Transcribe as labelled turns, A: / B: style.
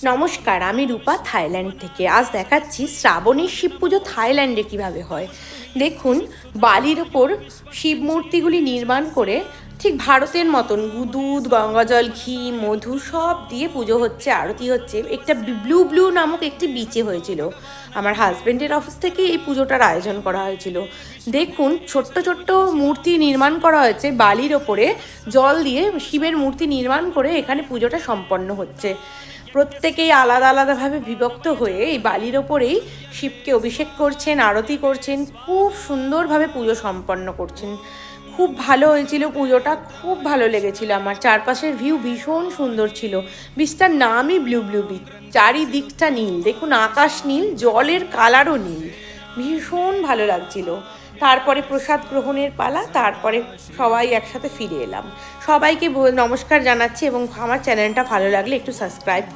A: নমস্কার, আমি রূপা থাইল্যান্ড থেকে। আজ দেখাচ্ছি শ্রাবণের শিব পুজো থাইল্যান্ডে কিভাবে হয়। দেখুন, বালির ওপর শিব মূর্তিগুলি নির্মাণ করে ঠিক ভারতের মতন দুধ, গঙ্গাজল, ঘি, মধু সব দিয়ে পুজো হচ্ছে, আরতি হচ্ছে। একটা ব্লু ব্লু নামক একটি বিচে হয়েছিল। আমার হাজব্যান্ডের অফিস থেকে এই পুজোটার আয়োজন করা হয়েছিল। দেখুন, ছোট্ট ছোট্ট মূর্তি নির্মাণ করা হয়েছে বালির ওপরে, জল দিয়ে শিবের মূর্তি নির্মাণ করে এখানে পুজোটা সম্পন্ন হচ্ছে। প্রত্যেকেই আলাদা আলাদাভাবে বিভক্ত হয়ে এই বালির ওপরেই শিবকে অভিষেক করছেন, আরতি করছেন, খুব সুন্দরভাবে পুজো সম্পন্ন করছেন। খুব ভালো হয়েছিল পুজোটা, খুব ভালো লেগেছিল আমার। চারপাশের ভিউ ভীষণ সুন্দর ছিল। বীজটার নামই ব্লু ব্লু বীচ। চারিদিকটা নীল, দেখুন আকাশ নীল, জলের কালারও নীল, ভীষণ ভালো লাগছিল। তারপরে প্রসাদ গ্রহণের পালা, তারপরে সবাই একসাথে ফিরে এলাম। সবাইকে নমস্কার জানাচ্ছি এবং আমার চ্যানেলটা ভালো লাগলে একটু সাবস্ক্রাইব করুন।